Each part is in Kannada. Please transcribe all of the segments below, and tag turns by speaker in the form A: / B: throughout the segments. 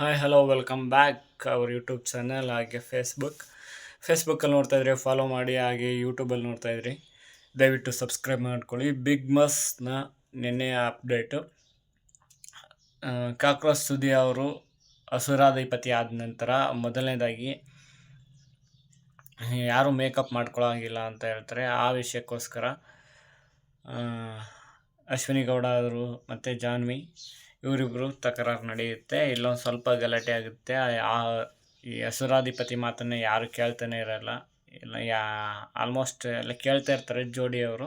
A: Hi hello welcome back our YouTube channel ಹಾಗೆ ಫೇಸ್ಬುಕ್ಕಲ್ಲಿ ನೋಡ್ತಾ ಇದ್ರಿ ಫಾಲೋ ಮಾಡಿ, ಹಾಗೆ ಯೂಟ್ಯೂಬಲ್ಲಿ ನೋಡ್ತಾ ಇದ್ರಿ ದಯವಿಟ್ಟು ಸಬ್ಸ್ಕ್ರೈಬ್ ಮಾಡ್ಕೊಳ್ಳಿ. ಬಿಗ್ ಬಾಸ್ನ ನಿನ್ನೆಯ ಅಪ್ಡೇಟು, ಕಾಕ್ರೋಚ್ ಸುದಿ ಅವರು ಅಸುರಾಧಿಪತಿ ಆದ ನಂತರ ಮೊದಲನೇದಾಗಿ ಯಾರು ಮೇಕಪ್ ಮಾಡ್ಕೊಳ್ಳೋಂಗಿಲ್ಲ ಅಂತ ಹೇಳ್ತಾರೆ. ಆ ವಿಷಯಕ್ಕೋಸ್ಕರ ಅಶ್ವಿನಿ ಗೌಡ ಅವರು ಮತ್ತು ಜಾನ್ವಿ ಇವರಿಬ್ಬರು ತಕರಾರು ನಡೆಯುತ್ತೆ. ಇಲ್ಲೊಂದು ಸ್ವಲ್ಪ ಗಲಾಟೆ ಆಗುತ್ತೆ. ಈ ಅಸುರಾಧಿಪತಿ ಮಾತನ್ನು ಯಾರು ಕೇಳ್ತಾನೆ ಇರಲ್ಲ. ಇಲ್ಲ ಆಲ್ಮೋಸ್ಟ್ ಎಲ್ಲ ಕೇಳ್ತಾ ಇರ್ತಾರೆ ಜೋಡಿಯವರು,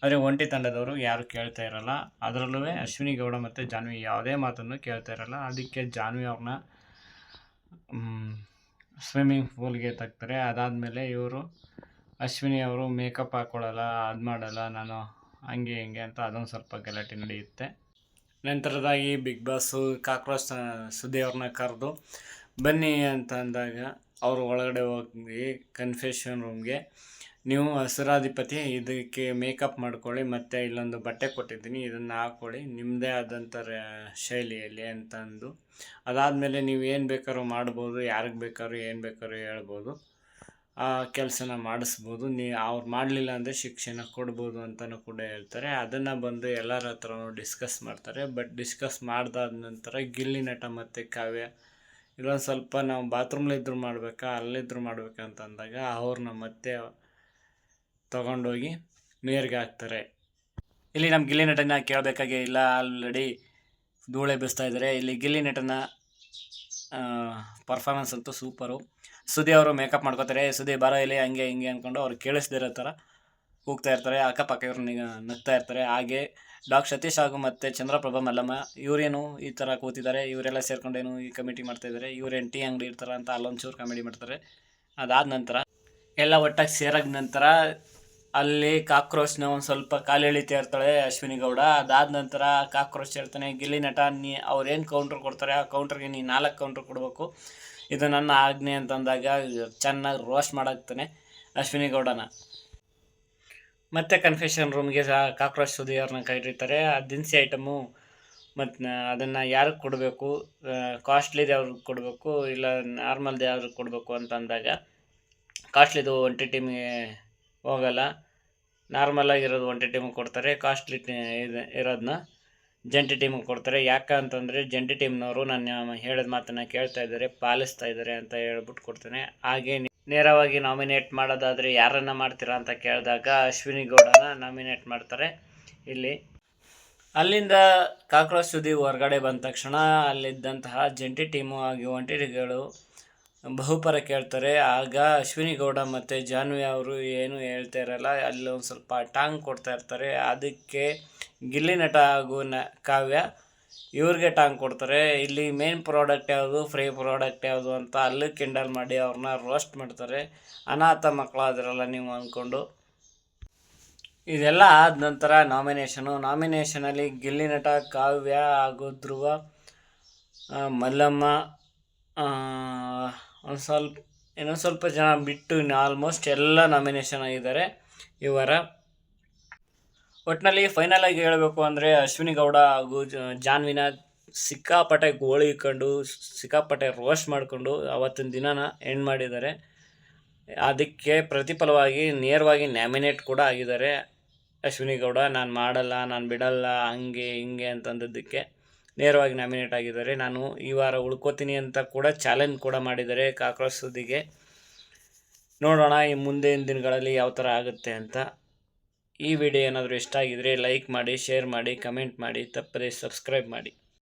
A: ಆದರೆ ಒಂಟಿ ತಂಡದವರು ಯಾರು ಕೇಳ್ತಾ ಇರಲ್ಲ. ಅದರಲ್ಲೂ ಅಶ್ವಿನಿ ಗೌಡ ಮತ್ತು ಜಾನ್ವಿ ಯಾವುದೇ ಮಾತನ್ನು ಕೇಳ್ತಾ ಇರಲ್ಲ. ಅದಕ್ಕೆ ಜಾನ್ವಿ ಅವ್ರನ್ನ ಸ್ವಿಮ್ಮಿಂಗ್ ಪೂಲ್ಗೆ ತಗ್ತಾರೆ. ಅದಾದಮೇಲೆ ಇವರು ಅಶ್ವಿನಿ ಅವರು ಮೇಕಪ್ ಹಾಕ್ಕೊಳ್ಳಲ್ಲ, ಅದು ಮಾಡಲ್ಲ, ನಾನು ಹಂಗೆ ಹಿಂಗೆ ಅಂತ ಅದೊಂದು ಸ್ವಲ್ಪ ಗಲಾಟೆ ನಡೆಯುತ್ತೆ. ನಂತರದಾಗಿ ಬಿಗ್ ಬಾಸು ಕಾಕ್ರೋಚ್ ಸುದ್ದಿ ಅವ್ರನ್ನ ಕರೆದು ಬನ್ನಿ ಅಂತ ಅಂದಾಗ ಅವರು ಒಳಗಡೆ ಹೋಗಿ ಕನ್ಫೆಷನ್ ರೂಮ್ಗೆ, ನೀವು ಅಸುರಾಧಿಪತಿ, ಇದಕ್ಕೆ ಮೇಕಪ್ ಮಾಡ್ಕೊಳ್ಳಿ, ಮತ್ತು ಇಲ್ಲೊಂದು ಬಟ್ಟೆ ಕೊಟ್ಟಿದ್ದೀನಿ, ಇದನ್ನು ಹಾಕ್ಕೊಳ್ಳಿ ನಿಮ್ಮದೇ ಆದಂಥ ಶೈಲಿಯಲ್ಲಿ ಅಂತಂದು. ಅದಾದಮೇಲೆ ನೀವು ಏನು ಬೇಕಾದ್ರೂ ಮಾಡ್ಬೋದು, ಯಾರಿಗೆ ಬೇಕಾದ್ರೂ ಏನು ಬೇಕಾದ್ರೂ ಹೇಳ್ಬೋದು, ಆ ಕೆಲಸನ ಮಾಡಿಸ್ಬೋದು, ಅವ್ರು ಮಾಡಲಿಲ್ಲ ಅಂದರೆ ಶಿಕ್ಷೆನ ಕೊಡ್ಬೋದು ಅಂತಲೂ ಕೂಡ ಹೇಳ್ತಾರೆ. ಅದನ್ನು ಬಂದು ಎಲ್ಲರ ಹತ್ರನೂ ಡಿಸ್ಕಸ್ ಮಾಡ್ತಾರೆ. ಬಟ್ ಡಿಸ್ಕಸ್ ಮಾಡಿದಾದ ನಂತರ ಗಿಲ್ಲಿ ನಟ ಮತ್ತು ಕಾವ್ಯ ಇಲ್ಲೊಂದು ಸ್ವಲ್ಪ ನಾವು ಬಾತ್ರೂಮ್ಲಿದ್ರು ಮಾಡಬೇಕಾ ಅಲ್ಲಿದ್ರು ಮಾಡಬೇಕಾ ಅಂತ ಅಂದಾಗ ಅವ್ರನ್ನ ಮತ್ತೆ ತೊಗೊಂಡೋಗಿ ನೀರಿಗೆ ಹಾಕ್ತಾರೆ. ಇಲ್ಲಿ ನಮ್ಮ ಗಿಲ್ಲಿ ನಟನ ಕೇಳಬೇಕಾಗೇ ಇಲ್ಲ, ಆಲ್ರೆಡಿ ಧೂಳೆ ಬೀಸ್ತಾ ಇದ್ದಾರೆ. ಇಲ್ಲಿ ಗಿಲ್ಲಿ ನಟನ ಪರ್ಫಾರ್ಮೆನ್ಸ್ ಅಂತೂ ಸೂಪರು. ಸುದಿ ಅವರು ಮೇಕಪ್ ಮಾಡ್ಕೋತಾರೆ, ಸುದಿ ಬಾರೋ ಇಲ್ಲಿ ಹಂಗೆ ಹಿಂಗೆ ಅಂದ್ಕೊಂಡು ಅವ್ರು ಕೇಳಿಸ್ದಿರೋ ಥರ ಕೂಗ್ತಾ ಇರ್ತಾರೆ. ಅಕ್ಕಪಕ್ಕ ಇವ್ರು ನಗ್ತಾ ಇರ್ತಾರೆ. ಹಾಗೆ ಡಾಕ್ಟರ್ ಸತೀಶ್ ಹಾಗೂ ಮತ್ತು ಚಂದ್ರಪ್ರಭಾ ಮಲ್ಲಮ್ಮ ಇವರೇನು ಈ ಥರ ಕೂತಿದ್ದಾರೆ, ಇವರೆಲ್ಲ ಸೇರ್ಕೊಂಡೇನು ಈ ಕಮಿಟಿ ಮಾಡ್ತಾಯಿದ್ದಾರೆ, ಇವ್ರೇನು ಟೀ ಅಂಗಡಿ ಇರ್ತಾರೆ ಅಂತ ಅಲ್ಲೊಂದು ಚೂರು ಕಾಮಿಡಿ ಮಾಡ್ತಾರೆ. ಅದಾದ ನಂತರ ಎಲ್ಲ ಒಟ್ಟಾಗಿ ಸೇರಾದ ನಂತರ ಅಲ್ಲಿ ಕಾಕ್ರೋಚ್ನ ಒಂದು ಸ್ವಲ್ಪ ಕಾಲು ಎಳಿತಾ ಇರ್ತಾಳೆ ಅಶ್ವಿನಿ ಗೌಡ. ಅದಾದ ನಂತರ ಕಾಕ್ರೋಚ್ ಹೇಳ್ತಾನೆ, ಗಿಲ್ಲಿ ನಟ ಅವ್ರೇನು ಕೌಂಟ್ರ್ ಕೊಡ್ತಾರೆ ಆ ಕೌಂಟ್ರಿಗೆ ನೀ 4 ಕೌಂಟ್ರ್ ಕೊಡಬೇಕು, ಇದು ನನ್ನ ಆಜ್ಞೆ ಅಂತಂದಾಗ ಚೆನ್ನಾಗಿ ರೋಸ್ಟ್ ಮಾಡಾಕ್ತಾನೆ ಅಶ್ವಿನಿ ಗೌಡನ. ಮತ್ತು ಕನ್ಫೆಷನ್ ರೂಮ್ಗೆ ಕಾಕ್ರೋಚ್ ಸುದಿ ಅವ್ರನ್ನ ಕರೀತಾರೆ. ಆ ದಿನಸಿ ಐಟಮು ಮತ್ತು ಅದನ್ನು ಯಾರಿಗೆ ಕೊಡಬೇಕು, ಕಾಸ್ಟ್ಲಿದು ಯಾವ್ರಿಗೆ ಕೊಡಬೇಕು ಇಲ್ಲ ನಾರ್ಮಲ್ದು ಯಾವ್ರಿಗೆ ಕೊಡಬೇಕು ಅಂತ ಅಂದಾಗ ಕಾಸ್ಟ್ಲಿದು ಒಂಟಿ ಟೀಮಿಗೆ ಹೋಗಲ್ಲ, ನಾರ್ಮಲಾಗಿರೋದು ಒಂಟಿ ಟೀಮಿಗೆ ಕೊಡ್ತಾರೆ, ಕಾಸ್ಟ್ಲಿ ಇರೋದನ್ನ ಜಂಟಿ ಟೀಮಿಗೆ ಕೊಡ್ತಾರೆ. ಯಾಕಂತಂದರೆ ಜಂಟಿ ಟೀಮ್ನವರು ನಾನು ಹೇಳಿದ ಮಾತನ್ನು ಕೇಳ್ತಾ ಇದ್ದಾರೆ, ಪಾಲಿಸ್ತಾ ಇದ್ದಾರೆ ಅಂತ ಹೇಳ್ಬಿಟ್ಟು ಕೊಡ್ತಾನೆ. ಹಾಗೆ ನೇರವಾಗಿ ನಾಮಿನೇಟ್ ಮಾಡೋದಾದರೆ ಯಾರನ್ನು ಮಾಡ್ತೀರಾ ಅಂತ ಕೇಳಿದಾಗ ಅಶ್ವಿನಿ ಗೌಡನ ನಾಮಿನೇಟ್ ಮಾಡ್ತಾರೆ. ಅಲ್ಲಿಂದ ಕಾಕ್ರೋಚ್ ಸುದಿ ಹೊರಗಡೆ ಬಂದ ತಕ್ಷಣ ಅಲ್ಲಿದ್ದಂತಹ ಜಂಟಿ ಟೀಮು ಹಾಗೆ ಒಂಟಿಗಳು ಬಹುಪರ ಕೇಳ್ತಾರೆ. ಆಗ ಅಶ್ವಿನಿ ಗೌಡ ಮತ್ತು ಜಾನ್ವಿ ಅವರು ಏನು ಹೇಳ್ತಾ ಇರಲ್ಲ, ಅಲ್ಲಿ ಒಂದು ಸ್ವಲ್ಪ ಟಾಂಗ್ ಕೊಡ್ತಾ ಇರ್ತಾರೆ. ಅದಕ್ಕೆ ಗಿಲ್ಲಿ ನಟ ಹಾಗೂ ಕಾವ್ಯ ಇವ್ರಿಗೆ ಟಾಂಗ್ ಕೊಡ್ತಾರೆ. ಇಲ್ಲಿ ಮೇನ್ ಪ್ರಾಡಕ್ಟ್ ಯಾವುದು, ಫ್ರೀ ಪ್ರಾಡಕ್ಟ್ ಯಾವುದು ಅಂತ ಅಲ್ಲಿ ಕಿಂಡಲ್ ಮಾಡಿ ಅವ್ರನ್ನ ರೋಸ್ಟ್ ಮಾಡ್ತಾರೆ. ಅನಾಥ ಮಕ್ಕಳಾದ್ರಲ್ಲ ನೀವು ಅಂದ್ಕೊಂಡು. ಇದೆಲ್ಲ ಆದ ನಂತರ ನಾಮಿನೇಷನಲ್ಲಿ ಗಿಲ್ಲಿ ನಟ, ಕಾವ್ಯ ಹಾಗೂ ಧ್ರುವ, ಮಲ್ಲಮ್ಮ, ಇನ್ನೊಂದು ಸ್ವಲ್ಪ ಜನ ಬಿಟ್ಟು ಆಲ್ಮೋಸ್ಟ್ ಎಲ್ಲ ನಾಮಿನೇಷನ್ ಆಗಿದ್ದಾರೆ ಇವರ. ಒಟ್ಟಿನಲ್ಲಿ ಫೈನಲಾಗಿ ಹೇಳಬೇಕು ಅಂದರೆ ಅಶ್ವಿನಿ ಗೌಡ ಹಾಗೂ ಜಾನ್ವಿನ ಸಿಕ್ಕಾಪಟ್ಟೆ ಗೋಳಿ ಇಕ್ಕೊಂಡು ಸಿಕ್ಕಾಪಟ್ಟೆ ರೋಸ್ಟ್ ಮಾಡಿಕೊಂಡು ಅವತ್ತಿನ ದಿನನ ಎಂಡ್ ಮಾಡಿದ್ದಾರೆ. ಅದಕ್ಕೆ ಪ್ರತಿಫಲವಾಗಿ ನೇರವಾಗಿ ನ್ಯಾಮಿನೇಟ್ ಕೂಡ ಆಗಿದ್ದಾರೆ ಅಶ್ವಿನಿ ಗೌಡ. ನಾನು ಮಾಡಲ್ಲ, ನಾನು ಬಿಡಲ್ಲ, ಹಂಗೆ ಹಿಂಗೆ ಅಂತಂದದ್ದಕ್ಕೆ ನೇರವಾಗಿ ನ್ಯಾಮಿನೇಟ್ ಆಗಿದ್ದಾರೆ. ನಾನು ಈ ವಾರ ಉಳ್ಕೋತೀನಿ ಅಂತ ಕೂಡ ಚಾಲೆಂಜ್ ಕೂಡ ಮಾಡಿದ್ದಾರೆ ಕಾಕ್ರೋಚ್ ಸುದ್ದಿಗೆ. ನೋಡೋಣ ಈ ಮುಂದಿನ ದಿನಗಳಲ್ಲಿ ಯಾವ ಥರ ಆಗುತ್ತೆ ಅಂತ. ಈ ವಿಡಿಯೋ ಏನಾದರೂ ಇಷ್ಟ ಆಗಿದರೆ ಲೈಕ್ ಮಾಡಿ, ಶೇರ್ ಮಾಡಿ, ಕಮೆಂಟ್ ಮಾಡಿ, ತಪ್ಪದೇ ಸಬ್ಸ್ಕ್ರೈಬ್ ಮಾಡಿ.